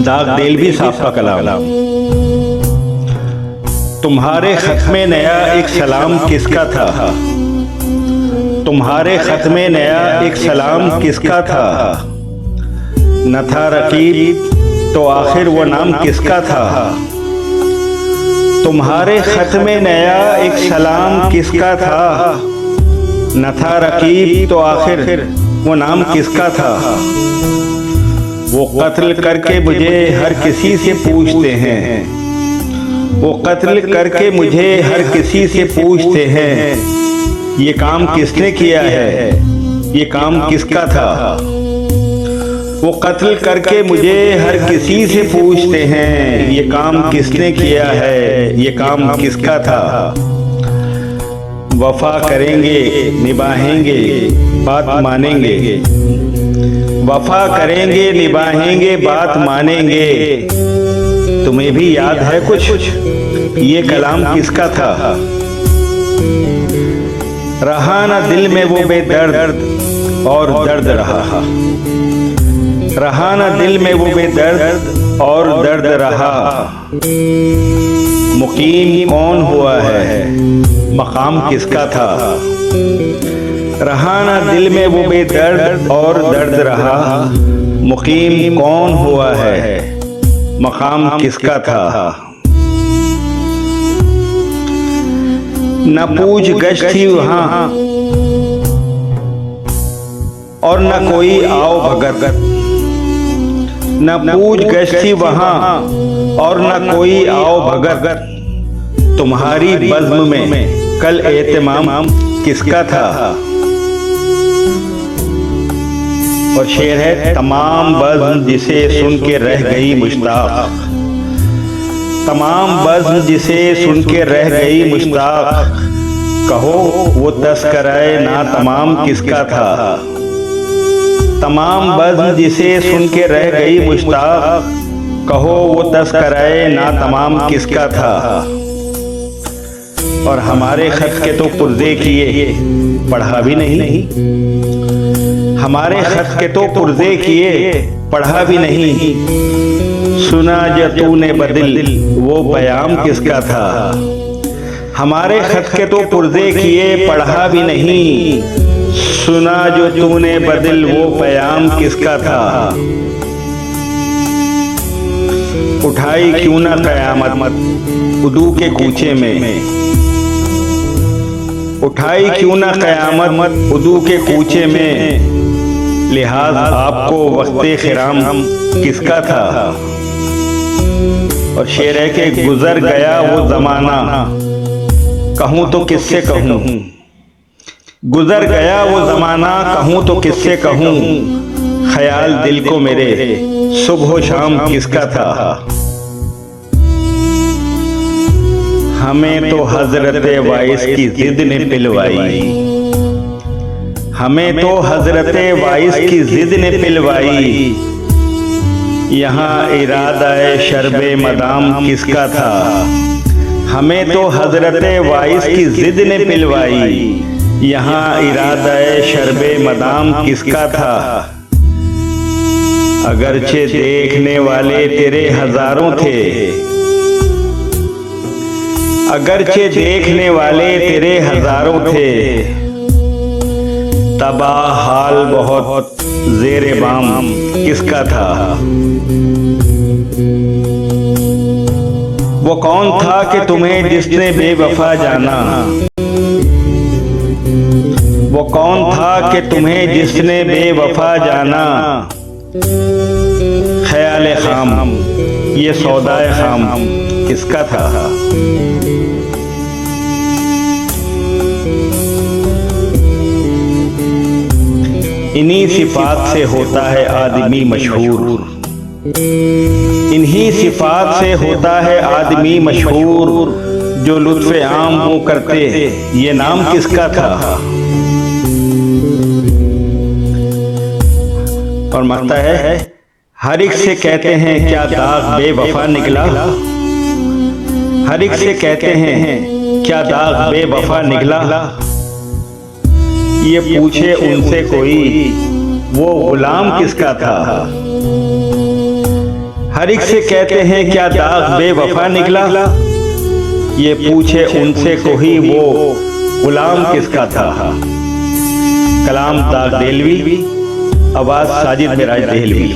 दाग देलवी साहब का कलाम। तुम्हारे खत में नया एक सलाम किसका था, तुम्हारे खत में नया एक सलाम किसका था, न था रकीब तो आखिर वो नाम किसका था। तुम्हारे खत में नया एक सलाम किसका था, न था रकीब तो आखिर वो नाम किसका था। वो कत्ल करके मुझे हर किसी से पूछते हैं, वो कत्ल करके मुझे हर किसी से पूछते हैं, ये काम किसने किया है, ये काम किसका था। वो कत्ल करके मुझे हर किसी से पूछते हैं, ये काम किसने किया है, ये काम किसका था। वफा करेंगे निभाएंगे बात मानेंगे, वफा करेंगे निभाएंगे बात मानेंगे। तुम्हें भी याद है कुछ ये कलाम किसका था। रहा न दिल में वो बेदर्द और दर्द रहा, रहा न दिल में वो बेदर्द और दर्द रहा। मुकीम कौन हुआ है, मकाम किसका था। रहा न दिल में वो बेदर्द और दर्द रहा। मुकीम कौन हुआ है, मकाम किसका था। न पूछ गश्त थी वहां और न कोई आओ भगत, न पूछ गश्त थी वहां और न कोई आओ भगत। तुम्हारी बज़्म में कल एहतमाम किसका था। और शेर है, तमाम बज़्म जिसे सुन के रह गई मुश्ताक, तमाम बज़्म जिसे सुन के रह गई मुश्ताक। कहो वो तस्कराए ना तमाम किसका था। तमाम बज़्म जिसे सुन के रह गई मुश्ताक, कहो वो तस्कराए ना तमाम किसका था। और हमारे खत के तो पुर्जे किए पढ़ा भी नहीं, हमारे खत के तो पुर्जे किए पढ़ा भी नहीं। सुना जो तूने बदिल वो बयाम किसका था। हमारे खत के तो पुर्जे किए पढ़ा भी नहीं। सुना जो तूने बदिल वो बयाम किसका था। उठाई क्यों ना कयामत उदू के कूचे में, उठाई क्यों ना कयामत उदू के कूचे में। लिहाज आपको वक्ते खिराम किसका था। और शेर है कि गुजर गया वो जमाना, कहूं तो किससे कहूं। गुजर गया वो जमाना, कहूं तो किससे कहूं। ख्याल दिल को मेरे सुबह शाम किसका था। हमें तो हजरत वाइस की जिद ने पिलवाई, हमें तो हजरत वाइस की जिद ने पिलवाई। यहाँ इरादा शरबे मदाम किसका था। हमें तो हजरत वाइस की जिद ने पिलवाई। यहाँ इरादा शरबे मदाम किसका था। अगरचे देखने वाले तेरे हजारों थे, अगरचे देखने वाले तेरे हजारों थे। तबाह हाल बहुत ज़ेरे बाम किसका था। वो कौन था कि तुम्हें जिसने बेवफा जाना। वो कौन था कि तुम्हें जिसने बेवफा जाना। ख्याल खाम ये सौदाए खाम किसका था। इन्हीं सिफात से होता है आदमी मशहूर, इन्हीं सिफात से होता है आदमी मशहूर। जो लुत्फ़े आम वो करते ये नाम किसका था। और मरता है, हर एक से कहते हैं क्या दाग बेवफा निकला। हर एक से कहते हैं क्या दाग बेवफा निकला। ये पूछे उनसे कोई वो गुलाम किसका था। हर एक से कहते हैं क्या दाग बेवफा निकला, ये पूछे उनसे कोई वो गुलाम किसका था। कलाम दाग देलवी, आवाज साजिद मिराज देहलवी।